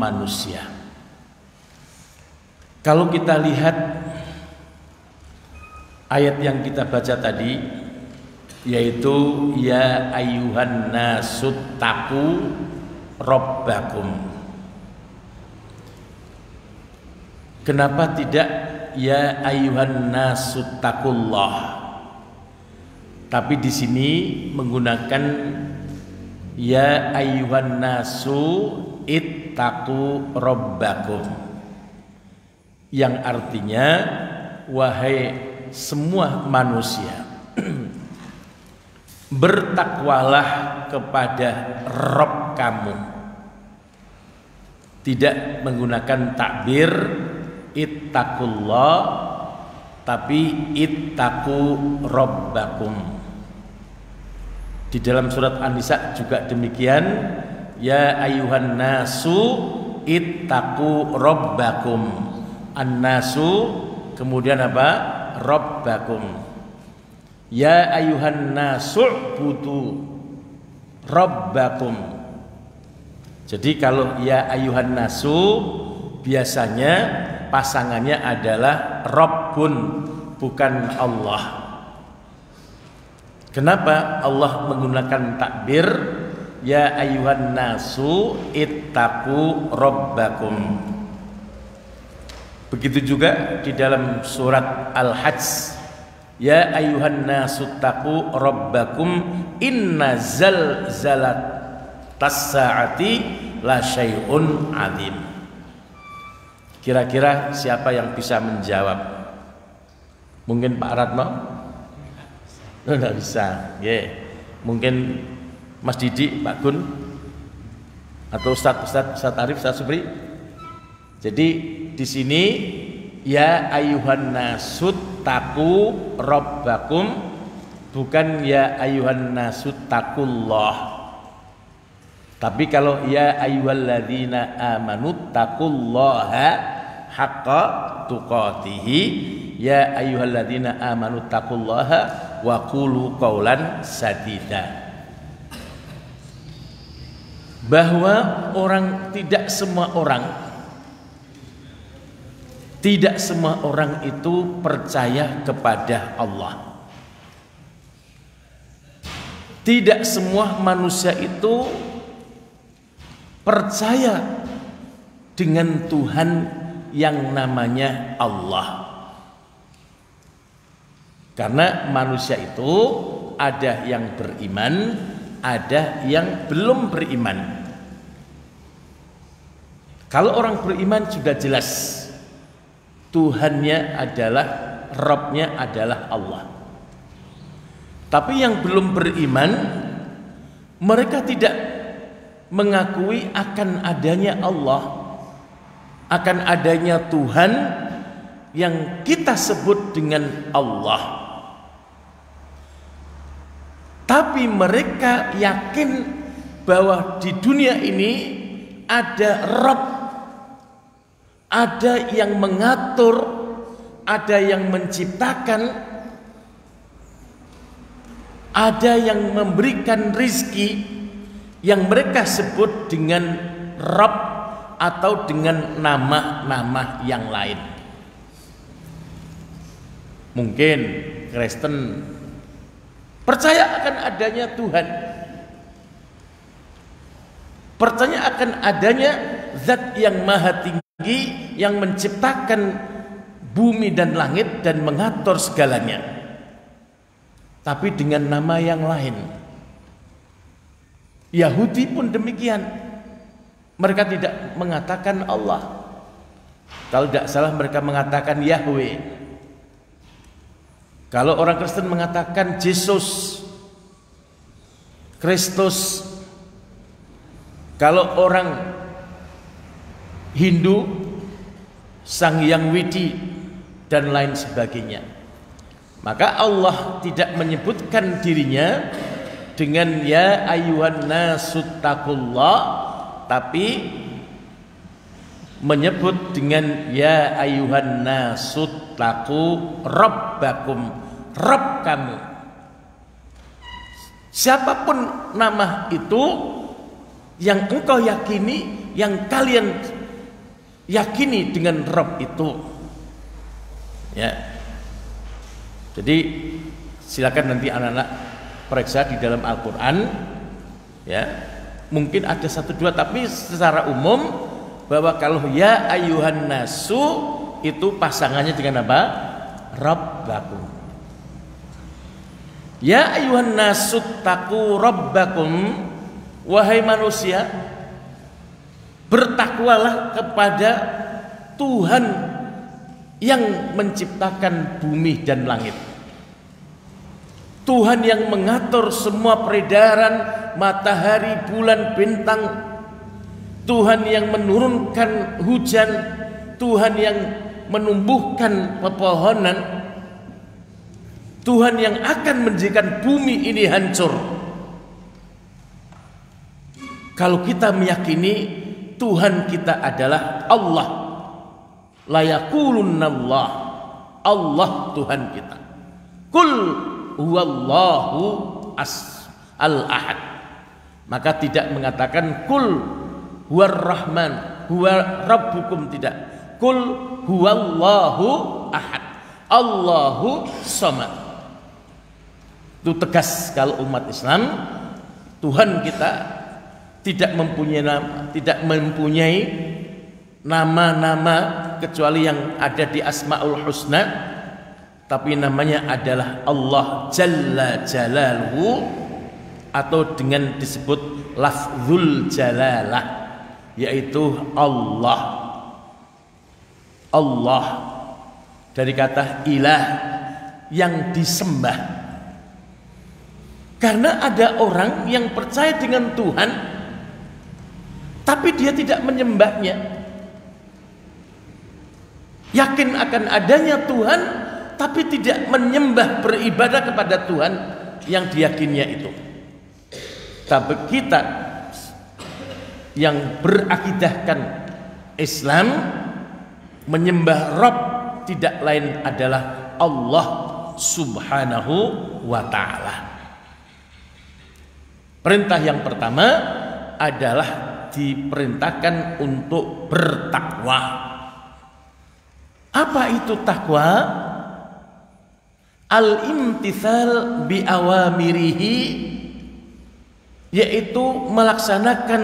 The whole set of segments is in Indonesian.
manusia. Kalau kita lihat ayat yang kita baca tadi, yaitu ya ayyuhan nasut taqu rabbakum. Kenapa tidak ya ayyuhan nasut taqullah? Tapi di sini menggunakan ya ayyuhan nasu ittaqu rabbakum, yang artinya wahai semua manusia, bertakwalah kepada Rabb kamu. Tidak menggunakan takbir ittaqullah, tapi ittaqu rabbakum. Di dalam surat An-Nisa juga demikian, ya ayyuhan nasu ittaqu rabbakum. An-nasu kemudian apa? Rabbakum. Ya ayyuhan nasu budu rabbakum. Jadi kalau ya ayyuhan nasu biasanya pasangannya adalah Rabbun, bukan Allah. Kenapa Allah menggunakan takbir ya ayyuhan nasu ittaqu rabbakum? Begitu juga di dalam surat Al-Hajj, ya ayyuhan nasu taqu rabbakum inna zalzalatas saati la syai'un adzim. Kira-kira siapa yang bisa menjawab? Mungkin Pak Ratno? Tidak bisa. Mungkin Mas Didi, Pak Gun, atau Ustaz Arif, Ustaz Subri. Jadi di sini ya ayyuhan nasut taqu rabbakum, bukan ya ayyuhan nasut taqullah. Tapi kalau ya ayyuhalladzina amanu taqullaha haqqa tuqatihi, ya ayyuhalladzina amanu taqullaha wa qulu qaulan sadida. Bahwa tidak semua orang itu percaya kepada Allah. Tidak semua manusia itu percaya dengan Tuhan yang namanya Allah. Karena manusia itu ada yang beriman, ada yang belum beriman. Kalau orang beriman sudah jelas Tuhannya adalah, Rabbnya adalah Allah. Tapi yang belum beriman, mereka tidak mengakui akan adanya Allah, akan adanya Tuhan yang kita sebut dengan Allah. Tapi mereka yakin bahwa di dunia ini ada Rabb, ada yang mengatur, ada yang menciptakan, ada yang memberikan rizki, yang mereka sebut dengan Rabb atau dengan nama-nama yang lain. Mungkin Kristen percaya akan adanya Tuhan, percaya akan adanya Zat yang maha tinggi yang menciptakan bumi dan langit dan mengatur segalanya, tapi dengan nama yang lain. Yahudi pun demikian, mereka tidak mengatakan Allah. Kalau tidak salah mereka mengatakan Yahweh. Kalau orang Kristen mengatakan Yesus, Kristus. Kalau orang Hindu, Sang Hyang Widi dan lain sebagainya. Maka Allah tidak menyebutkan dirinya dengan ya ayyuhan nasut taqullah, tapi menyebut dengan ya ayyuhan nasut taqu rabbakum, Rabb kamu. Siapapun nama itu yang engkau yakini, yang kalian yakini dengan Rabb itu. Ya. Jadi silakan nanti anak-anak periksa di dalam Al-Quran. Ya, mungkin ada 1-2, tapi secara umum bahwa kalau ya ayyuhan nasu itu pasangannya dengan apa? Rabbakum. Ya ayyuhan nasu taqu rabbakum, wahai manusia, bertakwalah kepada Tuhan yang menciptakan bumi dan langit. Tuhan yang mengatur semua peredaran matahari, bulan, bintang. Tuhan yang menurunkan hujan. Tuhan yang menumbuhkan pepohonan. Tuhan yang akan menjadikan bumi ini hancur. Kalau kita meyakini Tuhan kita adalah Allah, la yaqulunallah, Allah Tuhan kita. Kul huwallahu al-ahad. Maka tidak mengatakan kul huwar rahman huwa rabbukum, tidak. Kul huwallahu ahad, Allahu samad. Itu tegas kalau umat Islam. Tuhan kita tidak mempunyai nama-nama kecuali yang ada di Asmaul Husna, tapi namanya adalah Allah Jalla Jalaluhu, atau dengan disebut lafzul jalalah, yaitu Allah. Allah dari kata ilah, yang disembah. Karena ada orang yang percaya dengan Tuhan tapi dia tidak menyembahnya. Yakin akan adanya Tuhan tapi tidak menyembah, beribadah kepada Tuhan yang diyakinnya itu. Tapi kita yang berakidahkan Islam menyembah Rabb tidak lain adalah Allah Subhanahu wa ta'ala. Perintah yang pertama adalah diperintahkan untuk bertakwa. Apa itu takwa? Al-imtithal bi awamirihi, yaitu melaksanakan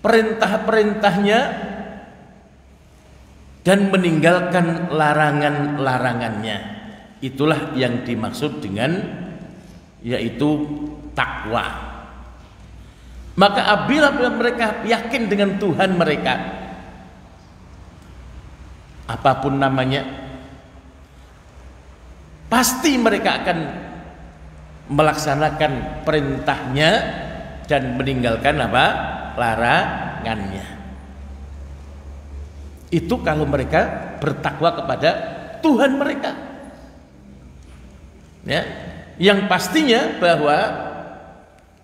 perintah-perintahnya dan meninggalkan larangan-larangannya. Itulah yang dimaksud dengan yaitu takwa. Maka apabila mereka yakin dengan Tuhan mereka, apapun namanya, pasti mereka akan melaksanakan perintahnya dan meninggalkan apa? Larangannya. Itu kalau mereka bertakwa kepada Tuhan mereka. Ya, yang pastinya bahwa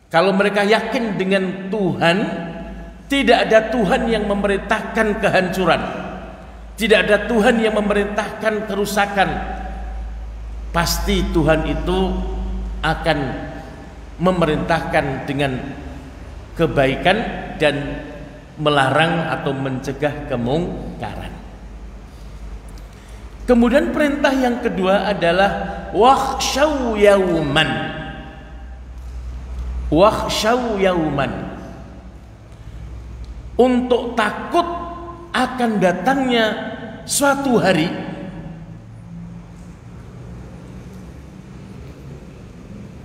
kalau mereka yakin dengan Tuhan, tidak ada Tuhan yang memerintahkan kehancuran, tidak ada Tuhan yang memerintahkan kerusakan. Pasti Tuhan itu akan memerintahkan dengan kebaikan dan melarang atau mencegah kemungkaran. Kemudian perintah yang kedua adalah wakhshaw yauman. Wakhshaw yauman, untuk takut akan datangnya suatu hari.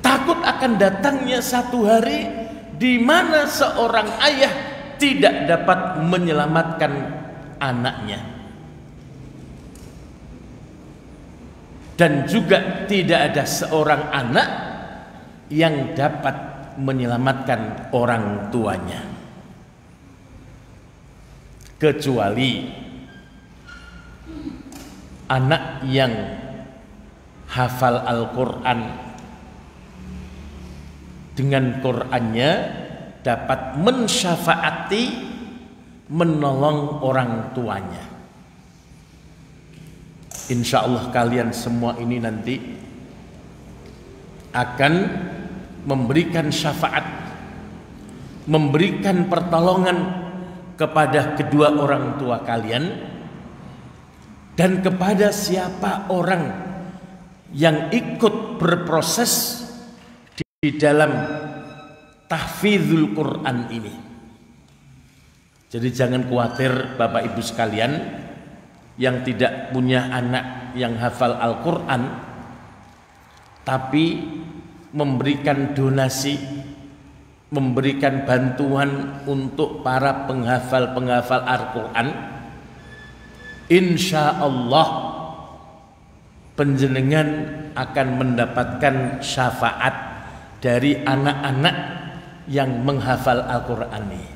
Takut akan datangnya satu hari di mana seorang ayah tidak dapat menyelamatkan anaknya, dan juga tidak ada seorang anak yang dapat menyelamatkan orang tuanya, kecuali anak yang hafal Al-Quran, dengan Qurannya dapat mensyafaati, menolong orang tuanya. Insya Allah kalian semua ini nanti akan memberikan syafaat, memberikan pertolongan kepada kedua orang tua kalian dan kepada siapa orang yang ikut berproses di dalam tahfidzul Quran ini. Jadi jangan khawatir Bapak Ibu sekalian yang tidak punya anak yang hafal Al-Quran, tapi memberikan donasi, memberikan bantuan untuk para penghafal-penghafal Al-Quran. Insya Allah penjenengan akan mendapatkan syafaat dari anak-anak yang menghafal Al-Quran ini.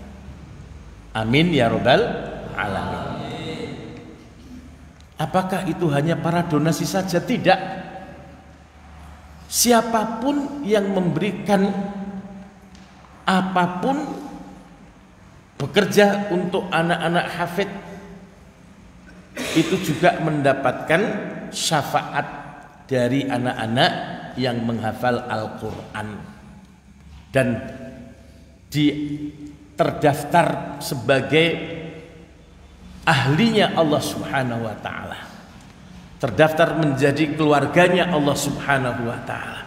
Amin ya Rabbal Alamin. Apakah itu hanya para donasi saja? Tidak. Siapapun yang memberikan apapun, bekerja untuk anak-anak hafid, itu juga mendapatkan syafaat dari anak-anak yang menghafal Al-Quran dan terdaftar sebagai ahlinya Allah Subhanahu wa ta'ala, terdaftar menjadi keluarganya Allah Subhanahu wa ta'ala.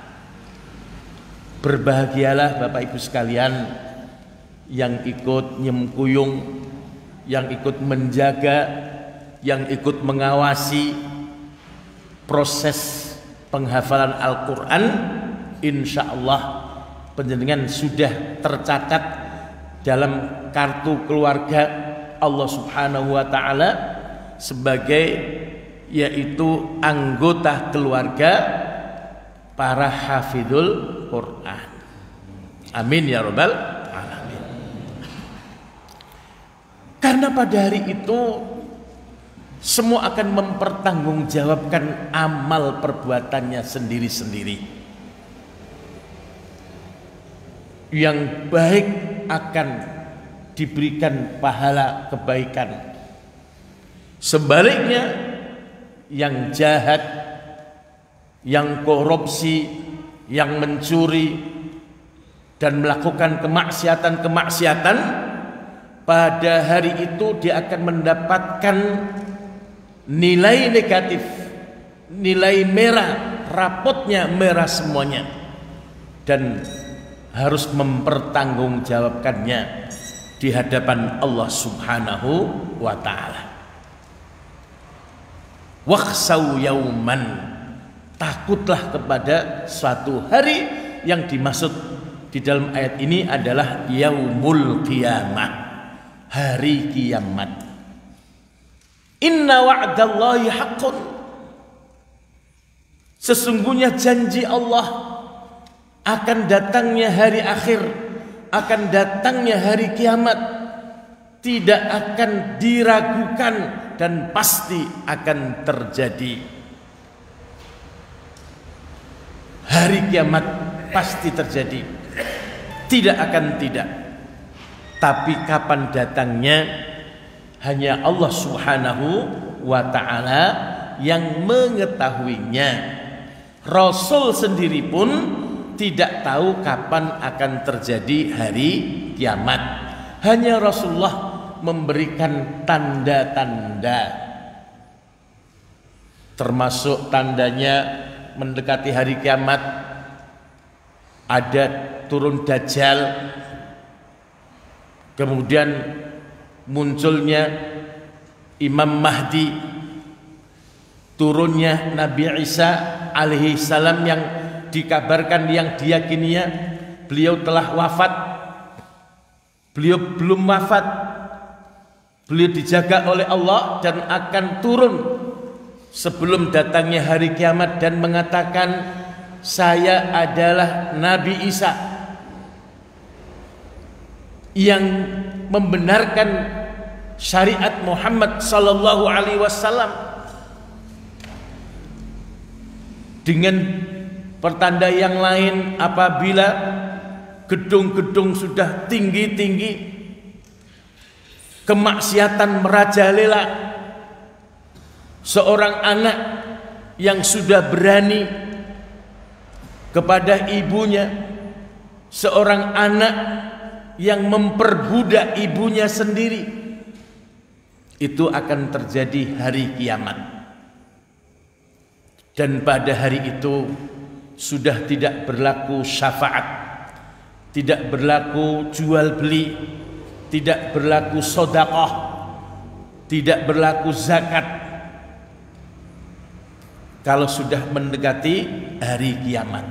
Berbahagialah Bapak Ibu sekalian yang ikut nyemkuyung, yang ikut menjaga, yang ikut mengawasi proses penghafalan Al-Quran. Insya Allah panjenengan sudah tercatat dalam kartu keluarga Allah Subhanahu wa ta'ala sebagai yaitu anggota keluarga para hafidhul Quran. Amin ya Rabbal Alamin. Karena pada hari itu semua akan mempertanggungjawabkan amal perbuatannya sendiri-sendiri. Yang baik akan diberikan pahala kebaikan. Sebaliknya yang jahat, yang korupsi, yang mencuri dan melakukan kemaksiatan-kemaksiatan, pada hari itu dia akan mendapatkan nilai negatif, nilai merah, rapotnya merah semuanya, dan harus mempertanggungjawabkannya di hadapan Allah Subhanahu wa ta'ala. Wakhsaw yauman, takutlah kepada suatu hari yang dimaksud di dalam ayat ini adalah yaumul qiyamah, hari kiamat. Inna wa'dallahi haqqun, sesungguhnya janji Allah akan datangnya hari akhir, akan datangnya hari kiamat, tidak akan diragukan dan pasti akan terjadi. Hari kiamat pasti terjadi, tidak akan tidak. Tapi kapan datangnya hanya Allah Subhanahu wa ta'ala yang mengetahuinya. Rasul sendiri pun tidak tahu kapan akan terjadi hari kiamat. Hanya Rasulullah memberikan tanda-tanda, termasuk tandanya mendekati hari kiamat ada turun Dajjal, kemudian munculnya Imam Mahdi, turunnya Nabi Isa alaihi salam yang dikabarkan, yang diyakininya beliau telah wafat. Beliau belum wafat, beliau dijaga oleh Allah dan akan turun sebelum datangnya hari kiamat dan mengatakan, saya adalah Nabi Isa yang membenarkan syariat Muhammad sallallahu alaihi wasallam. Dengan pertanda yang lain, apabila gedung-gedung sudah tinggi-tinggi, kemaksiatan merajalela, seorang anak yang sudah berani kepada ibunya, seorang anak yang memperbudak ibunya sendiri, itu akan terjadi hari kiamat. Dan pada hari itu sudah tidak berlaku syafaat, tidak berlaku jual beli, tidak berlaku sedekah, tidak berlaku zakat. Kalau sudah mendekati hari kiamat,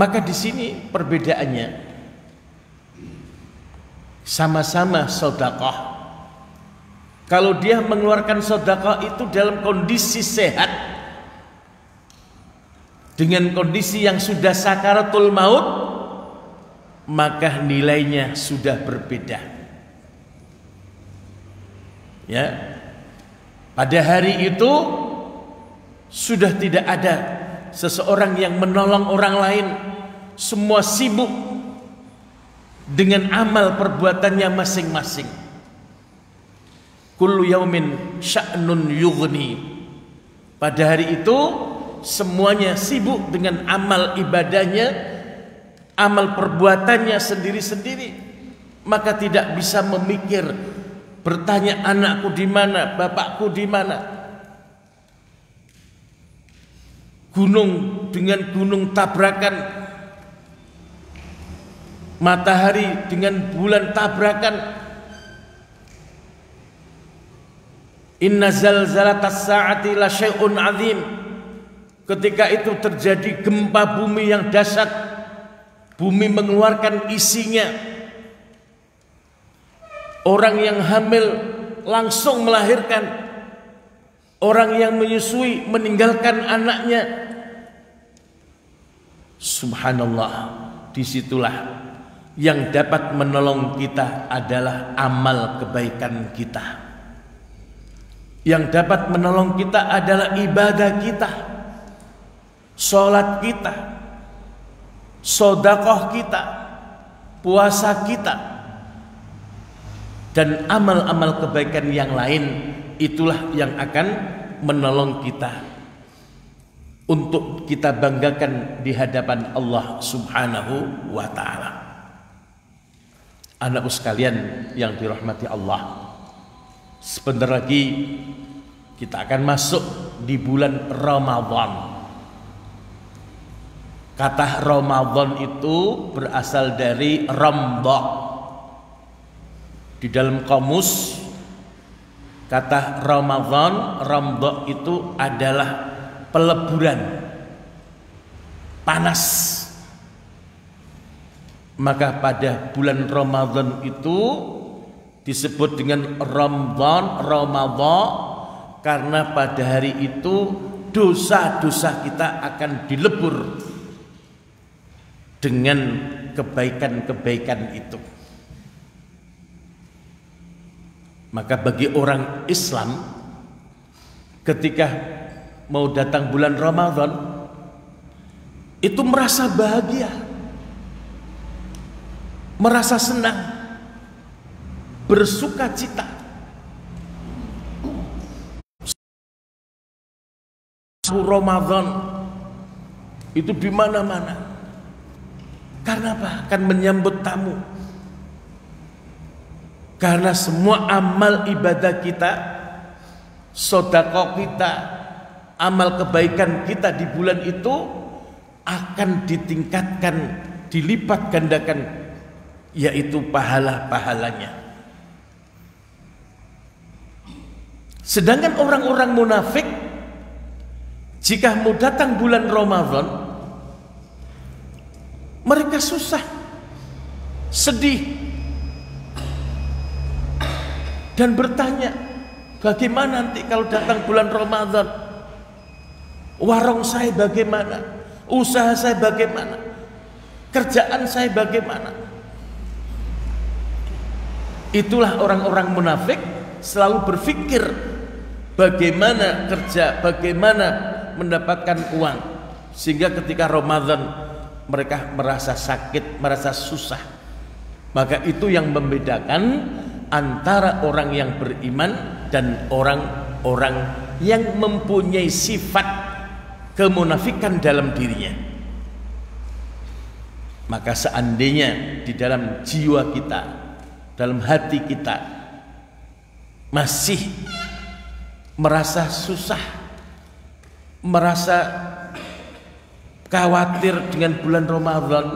maka di sini perbedaannya sama-sama sedekah. Kalau dia mengeluarkan sedekah itu dalam kondisi sehat, dengan kondisi yang sudah sakaratul maut, maka nilainya sudah berbeda. Ya, pada hari itu sudah tidak ada seseorang yang menolong orang lain, semua sibuk dengan amal perbuatannya masing-masing. Kullu yaumin sya'nun yughni. Pada hari itu semuanya sibuk dengan amal ibadahnya, amal perbuatannya sendiri-sendiri, maka tidak bisa memikir, bertanya anakku di mana, bapakku di mana. Gunung dengan gunung tabrakan, matahari dengan bulan tabrakan. Inna zalzalatas sa'ati la syai'un 'adzim. Ketika itu terjadi gempa bumi yang dahsyat, bumi mengeluarkan isinya. Orang yang hamil langsung melahirkan, orang yang menyusui meninggalkan anaknya. Subhanallah, disitulah yang dapat menolong kita adalah amal kebaikan kita. Yang dapat menolong kita adalah ibadah kita, sholat kita, sedekah kita, puasa kita, dan amal-amal kebaikan yang lain. Itulah yang akan menolong kita untuk kita banggakan di hadapan Allah Subhanahu wa ta'ala. Anakku sekalian yang dirahmati Allah, sebentar lagi kita akan masuk di bulan Ramadan. Kata Ramadan itu berasal dari ramdha. Di dalam kamus kata Ramadan, ramdha itu adalah peleburan, panas. Maka pada bulan Ramadan itu disebut dengan Ramadan karena pada hari itu dosa-dosa kita akan dilebur dengan kebaikan-kebaikan itu. Maka bagi orang Islam, ketika mau datang bulan Ramadan, itu merasa bahagia, merasa senang, bersuka cita. Ramadan itu di mana-mana. Karena apa? Akan menyambut tamu. Karena semua amal ibadah kita, sedekah kita, amal kebaikan kita di bulan itu akan ditingkatkan, dilipat gandakan, yaitu pahala-pahalanya. Sedangkan orang-orang munafik, jika mau datang bulan Ramadan, mereka susah, sedih, dan bertanya, bagaimana nanti kalau datang bulan Ramadan? Warung saya bagaimana? Usaha saya bagaimana? Kerjaan saya bagaimana? Itulah orang-orang munafik, selalu berpikir bagaimana kerja, bagaimana mendapatkan uang, sehingga ketika Ramadan mereka merasa sakit, merasa susah. Maka itu yang membedakan antara orang yang beriman dan orang-orang yang mempunyai sifat kemunafikan dalam dirinya. Maka seandainya di dalam jiwa kita, dalam hati kita masih merasa susah, merasa khawatir dengan bulan Ramadan,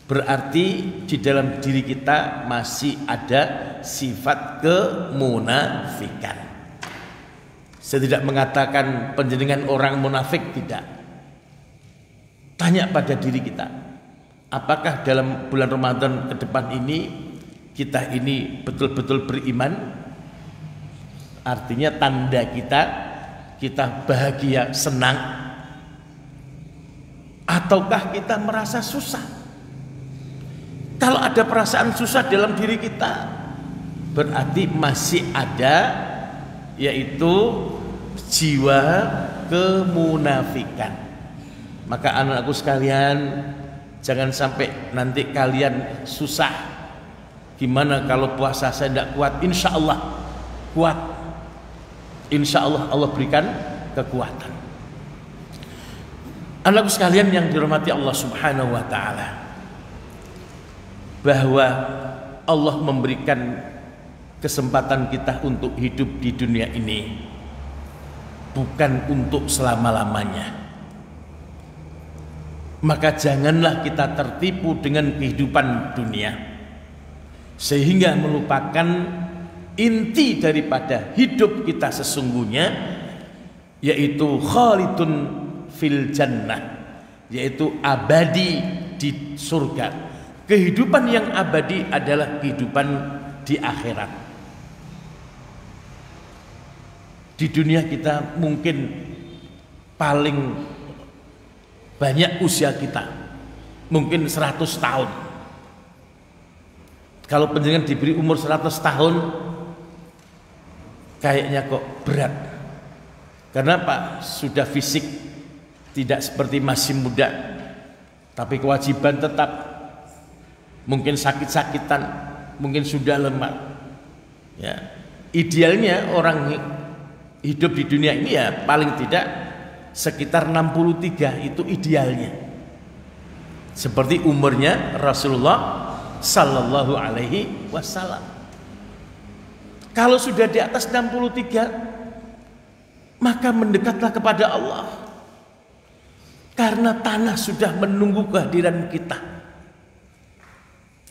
berarti di dalam diri kita masih ada sifat kemunafikan. Saya tidak mengatakan panjenengan orang munafik, tidak. Tanya pada diri kita, apakah dalam bulan Ramadan ke depan ini kita ini betul-betul beriman? Artinya tanda kita bahagia, senang, ataukah kita merasa susah? Kalau ada perasaan susah dalam diri kita, berarti masih ada, yaitu jiwa kemunafikan. Maka anak-anakku sekalian, jangan sampai nanti kalian susah. Gimana kalau puasa saya tidak kuat? Insya Allah kuat. Insya Allah Allah berikan kekuatan. Anak-anakku sekalian yang dirahmati Allah Subhanahu wa ta'ala, bahwa Allah memberikan kesempatan kita untuk hidup di dunia ini bukan untuk selama-lamanya. Maka janganlah kita tertipu dengan kehidupan dunia sehingga melupakan inti daripada hidup kita sesungguhnya, yaitu khalidun fil jannah, yaitu abadi di surga. Kehidupan yang abadi adalah kehidupan di akhirat. Di dunia kita mungkin paling banyak usia kita mungkin 100 tahun. Kalau panjenengan diberi umur 100 tahun, kayaknya kok berat. Karena Pak, sudah fisik tidak seperti masih muda, tapi kewajiban tetap, mungkin sakit-sakitan, mungkin sudah lemah. Ya, idealnya orang hidup di dunia ini ya paling tidak sekitar 63, itu idealnya. Seperti umurnya Rasulullah Sallallahu Alaihi Wasallam. Kalau sudah di atas 63, maka mendekatlah kepada Allah, karena tanah sudah menunggu kehadiran kita.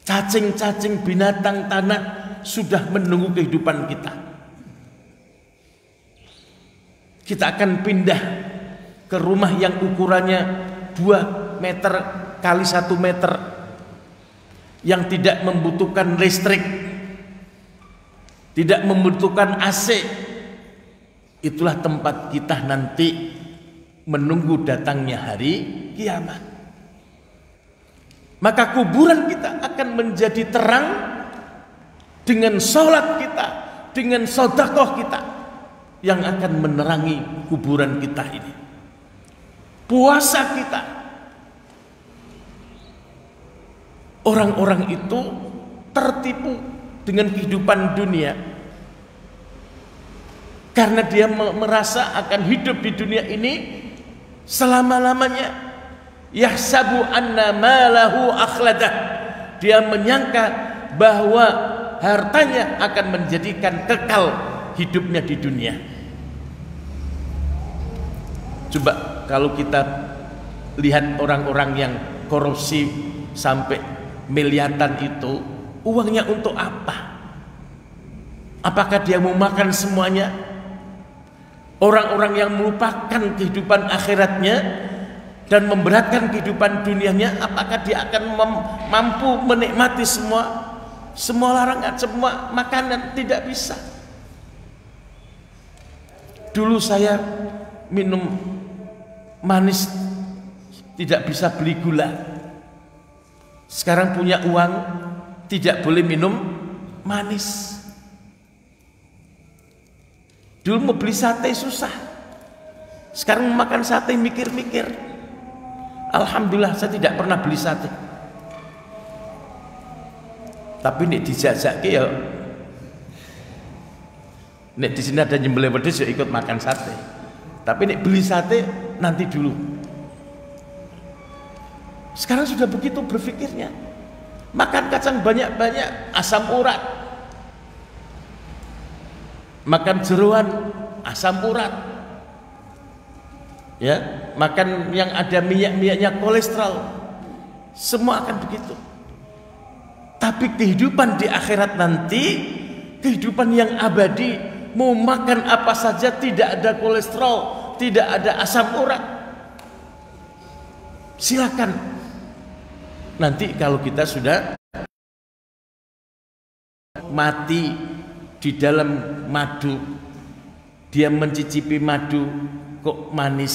Cacing-cacing binatang tanah sudah menunggu kehidupan kita. Kita akan pindah ke rumah yang ukurannya 2 meter kali 1 meter, yang tidak membutuhkan listrik, tidak membutuhkan AC. Itulah tempat kita nanti menunggu datangnya hari kiamat. Maka kuburan kita akan menjadi terang dengan sholat kita, dengan sedekah kita, yang akan menerangi kuburan kita ini. Puasa kita, orang-orang itu tertipu dengan kehidupan dunia karena dia merasa akan hidup di dunia ini selama-lamanya. Yahsabu anna malahu akhladah, dia menyangka bahwa hartanya akan menjadikan kekal hidupnya di dunia. Coba kalau kita lihat orang-orang yang korupsi sampai miliaran itu, uangnya untuk apa? Apakah dia mau makan semuanya? Orang-orang yang melupakan kehidupan akhiratnya dan memberatkan kehidupan dunianya, apakah dia akan mampu menikmati semua larangan, semua makanan? Tidak bisa. Dulu saya minum manis tidak bisa beli gula. Sekarang punya uang tidak boleh minum manis. Dulu mau beli sate susah, sekarang makan sate mikir-mikir. Alhamdulillah saya tidak pernah beli sate. Tapi nek dijajake ya, nek di sini ada nyembelih wedhus ya ikut makan sate. Tapi nek beli sate nanti dulu. Sekarang sudah begitu berpikirnya. Makan kacang banyak-banyak, asam urat. makan jeroan asam urat, ya, makan yang ada minyak-minyaknya kolesterol, semua akan begitu. Tapi kehidupan di akhirat nanti, kehidupan yang abadi, mau makan apa saja tidak ada kolesterol, tidak ada asam urat. Silakan. Nanti kalau kita sudah mati di dalam madu, dia mencicipi madu kok manis,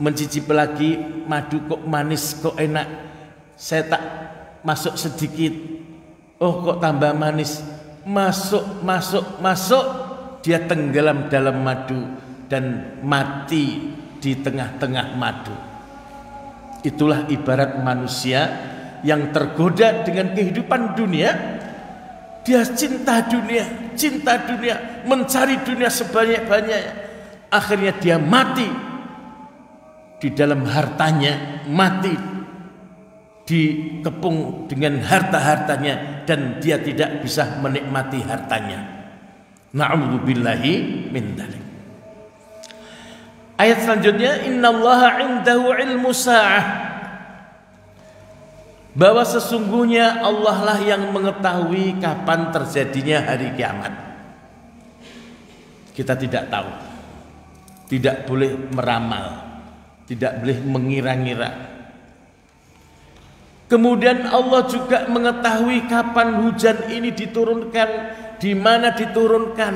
mencicipi lagi madu kok manis, kok enak, saya tak masuk sedikit, oh kok tambah manis, masuk, dia tenggelam dalam madu dan mati di tengah-tengah madu. Itulah ibarat manusia yang tergoda dengan kehidupan dunia. Dia cinta dunia, mencari dunia sebanyak-banyaknya. Akhirnya dia mati di dalam hartanya, mati dikepung dengan harta-hartanya, dan dia tidak bisa menikmati hartanya. Na'udzubillahi min dzalik. Ayat selanjutnya, innallaha 'indahu 'ilmu sa'ah, bahwa sesungguhnya Allah lah yang mengetahui kapan terjadinya hari kiamat. Kita tidak tahu, tidak boleh meramal, tidak boleh mengira-ngira. Kemudian Allah juga mengetahui kapan hujan ini diturunkan, di mana diturunkan.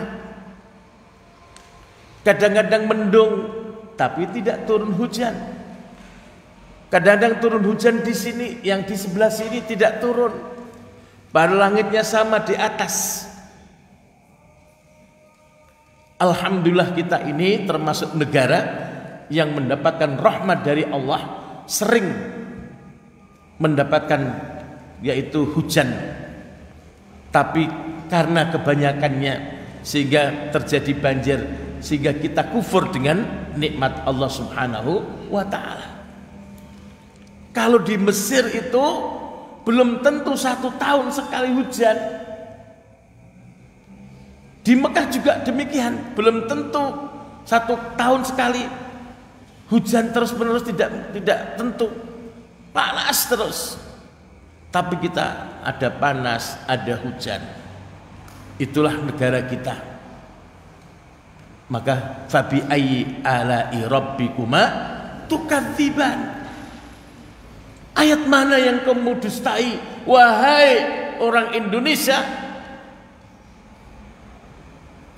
Kadang-kadang mendung tapi tidak turun hujan. Kadang-kadang turun hujan di sini, yang di sebelah sini tidak turun. Padahal langitnya sama di atas. Alhamdulillah kita ini termasuk negara yang mendapatkan rahmat dari Allah, sering mendapatkan yaitu hujan. Tapi karena kebanyakannya sehingga terjadi banjir, sehingga kita kufur dengan nikmat Allah Subhanahu wa ta'ala. Kalau di Mesir itu belum tentu 1 tahun sekali hujan. Di Mekah juga demikian, belum tentu 1 tahun sekali hujan terus menerus, tidak tentu, panas terus. Tapi kita ada panas, ada hujan. Itulah negara kita. Maka fabi ayyi ala'i rabbikuma tukadziban. Ayat mana yang kamu dustai, wahai orang Indonesia?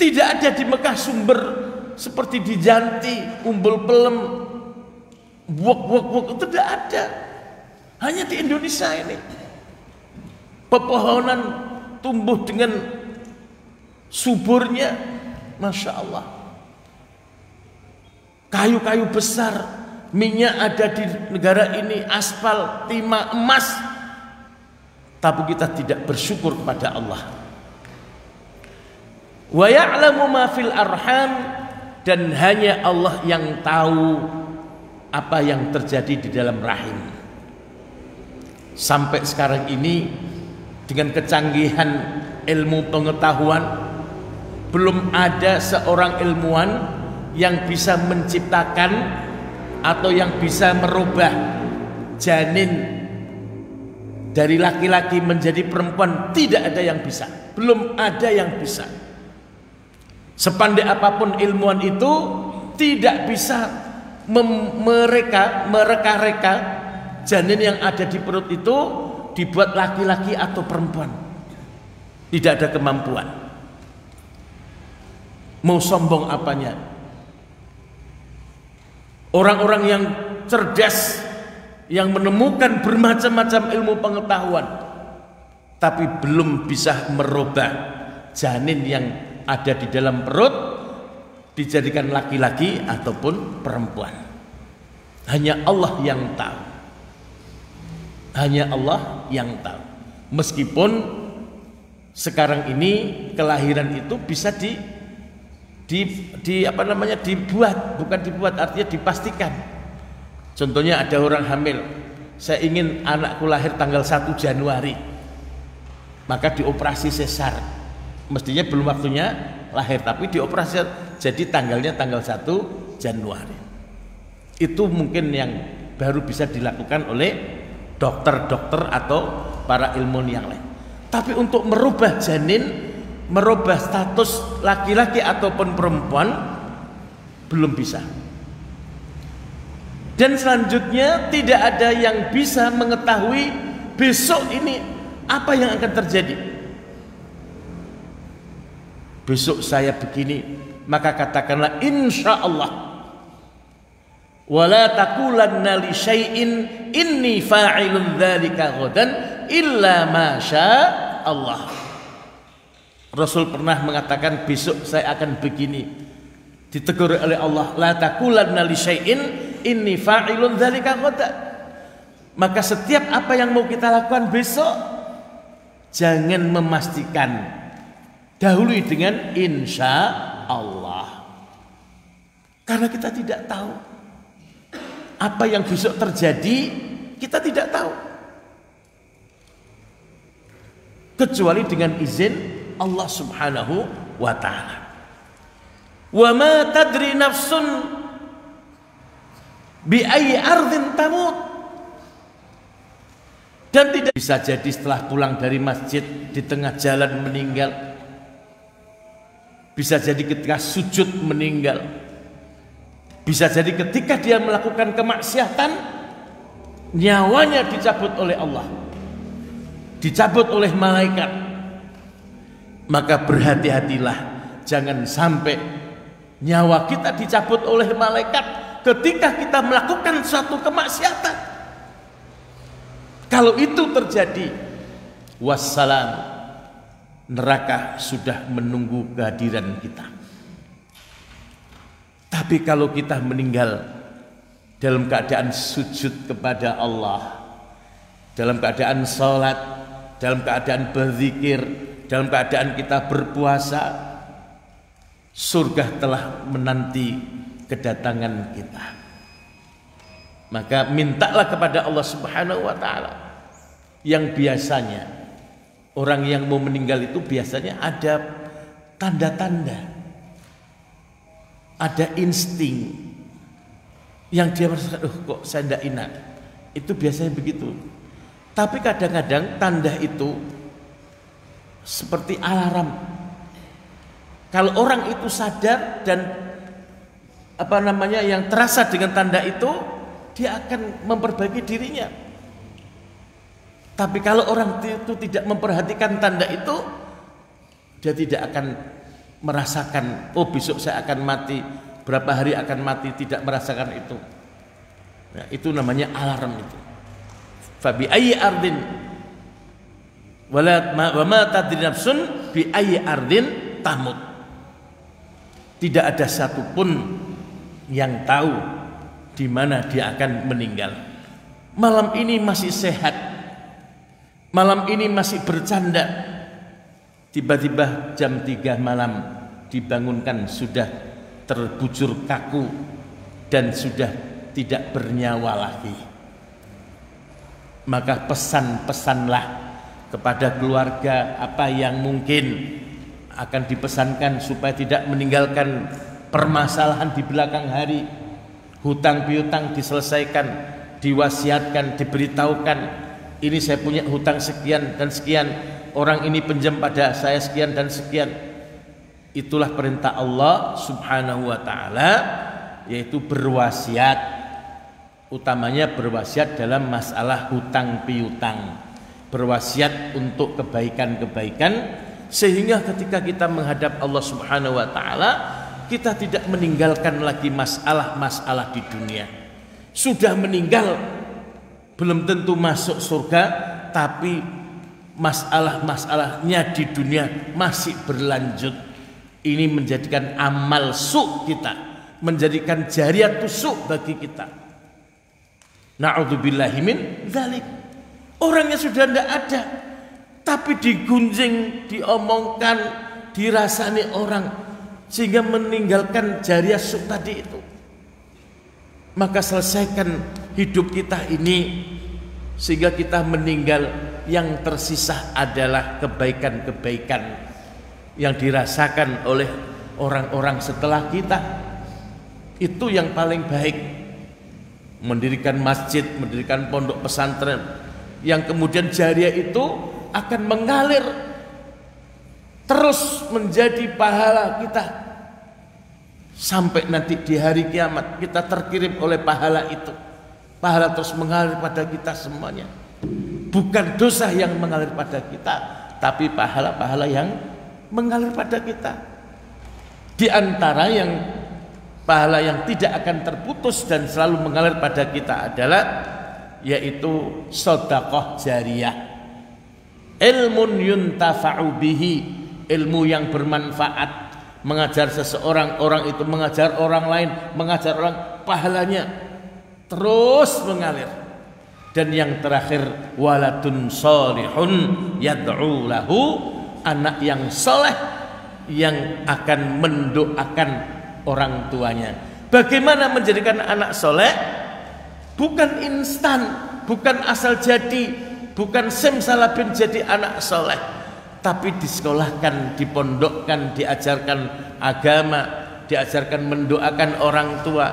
Tidak ada di Mekah sumber seperti di Janti, Umbul Pelem, Buak, itu tidak ada. Hanya di Indonesia ini. Pepohonan tumbuh dengan suburnya, Masya Allah. Kayu-kayu besar, minyak ada di negara ini, aspal, timah, emas. Tapi kita tidak bersyukur kepada Allah. Wa ya'lamu ma fil arham, dan hanya Allah yang tahu apa yang terjadi di dalam rahim. Sampai sekarang ini dengan kecanggihan ilmu pengetahuan, belum ada seorang ilmuwan yang bisa menciptakan atau yang bisa merubah janin dari laki-laki menjadi perempuan. Tidak ada yang bisa, belum ada yang bisa. Sepandai apapun ilmuwan itu tidak bisa mereka-reka janin yang ada di perut itu dibuat laki-laki atau perempuan. Tidak ada kemampuan. Mau sombong apanya? Orang-orang yang cerdas, yang menemukan bermacam-macam ilmu pengetahuan, tapi belum bisa merubah janin yang ada di dalam perut dijadikan laki-laki ataupun perempuan. Hanya Allah yang tahu. Hanya Allah yang tahu. Meskipun sekarang ini kelahiran itu bisa dibuat, bukan dibuat, artinya dipastikan. Contohnya ada orang hamil, saya ingin anakku lahir tanggal 1 Januari, maka dioperasi sesar. Mestinya belum waktunya lahir, tapi dioperasi jadi tanggalnya tanggal 1 Januari. Itu mungkin yang baru bisa dilakukan oleh dokter-dokter atau para ilmuwan yang lain. Tapi untuk merubah janin, merubah status laki-laki ataupun perempuan belum bisa. Dan selanjutnya tidak ada yang bisa mengetahui besok ini apa yang akan terjadi. Besok saya begini, maka katakanlah insya Allah. Wala taqulanna li syai'in inni fa'ilun dzalika ghadan illa ma syaa Allah. Rasul pernah mengatakan besok saya akan begini. Ditegur oleh Allah, la taqulanna li syai'in inni fa'ilun dzalika ghadan. Maka setiap apa yang mau kita lakukan besok, jangan memastikan, dahului dengan insya Allah. Karena kita tidak tahu apa yang besok terjadi, kita tidak tahu. Kecuali dengan izin Allah Subhanahu wa ta'ala. Wa ma tadri nafsun bi ayyi ardhin tamut. Dan tidak bisa jadi setelah pulang dari masjid di tengah jalan meninggal. Bisa jadi ketika sujud meninggal. Bisa jadi ketika dia melakukan kemaksiatan, nyawanya dicabut oleh Allah, dicabut oleh malaikat. Maka berhati-hatilah, jangan sampai nyawa kita dicabut oleh malaikat ketika kita melakukan suatu kemaksiatan. Kalau itu terjadi, wassalam, neraka sudah menunggu kehadiran kita. Tapi kalau kita meninggal dalam keadaan sujud kepada Allah, dalam keadaan sholat, dalam keadaan berzikir, dalam keadaan kita berpuasa, surga telah menanti kedatangan kita. Maka mintalah kepada Allah Subhanahu wa ta'ala. Yang biasanya orang yang mau meninggal itu biasanya ada tanda-tanda, ada insting yang dia merasakan, kok saya tidak enak. Itu biasanya begitu. Tapi kadang-kadang tanda itu seperti alarm. Kalau orang itu sadar dan yang terasa dengan tanda itu, dia akan memperbaiki dirinya. Tapi kalau orang itu tidak memperhatikan tanda itu, dia tidak akan merasakan, oh besok saya akan mati, berapa hari akan mati, tidak merasakan itu. Nah, itu namanya alarm itu. Fabi ayyi ardin wa ma tadri nafsun bi ayyi ardin tamut. Tidak ada satupun yang tahu di mana dia akan meninggal. Malam ini masih sehat, malam ini masih bercanda, tiba-tiba jam 3 malam dibangunkan sudah terbujur kaku dan sudah tidak bernyawa lagi. Maka pesan-pesanlah kepada keluarga apa yang mungkin akan dipesankan supaya tidak meninggalkan permasalahan di belakang hari. Hutang piutang diselesaikan, diwasiatkan, diberitahukan, ini saya punya hutang sekian dan sekian, orang ini pinjam pada saya sekian dan sekian. Itulah perintah Allah Subhanahu wa ta'ala, yaitu berwasiat, utamanya berwasiat dalam masalah hutang piutang, berwasiat untuk kebaikan-kebaikan, sehingga ketika kita menghadap Allah Subhanahu wa ta'ala, kita tidak meninggalkan lagi masalah-masalah di dunia. Sudah meninggal belum tentu masuk surga, tapi masalah-masalahnya di dunia masih berlanjut. Ini menjadikan amal su' kita, menjadikan jariyatus su' bagi kita. Na'udzubillahi min dzalik. Orangnya sudah tidak ada, tapi digunjing, diomongkan, dirasani orang, sehingga meninggalkan jariah su' tadi itu. Maka selesaikan hidup kita ini sehingga kita meninggal, yang tersisa adalah kebaikan-kebaikan yang dirasakan oleh orang-orang setelah kita. Itu yang paling baik. Mendirikan masjid, mendirikan pondok pesantren yang kemudian jariah itu akan mengalir terus menjadi pahala kita sampai nanti di hari kiamat kita terkirim oleh pahala itu. Pahala terus mengalir pada kita semuanya. Bukan dosa yang mengalir pada kita, tapi pahala-pahala yang mengalir pada kita. Di antara yang pahala yang tidak akan terputus dan selalu mengalir pada kita adalah yaitu sedekah jariyah. Ilmun yuntafa'u bihi, ilmu yang bermanfaat. Mengajar seseorang, orang itu mengajar orang lain, mengajar orang, pahalanya terus mengalir. Dan yang terakhir, waladun sholihun yad'u lahu, anak yang soleh yang akan mendoakan orang tuanya. Bagaimana menjadikan anak soleh? Bukan instan, bukan asal jadi, bukan simsalabim jadi anak soleh, tapi disekolahkan, dipondokkan, diajarkan agama, diajarkan mendoakan orang tua.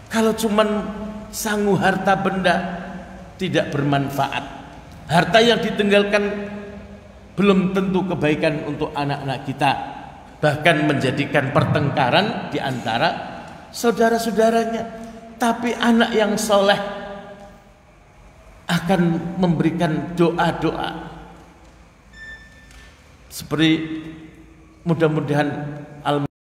Kalau cuman sangu harta benda tidak bermanfaat. Harta yang ditinggalkan belum tentu kebaikan untuk anak-anak kita. Bahkan menjadikan pertengkaran di antara saudara-saudaranya. Tapi anak yang soleh akan memberikan doa-doa. Seperti mudah-mudahan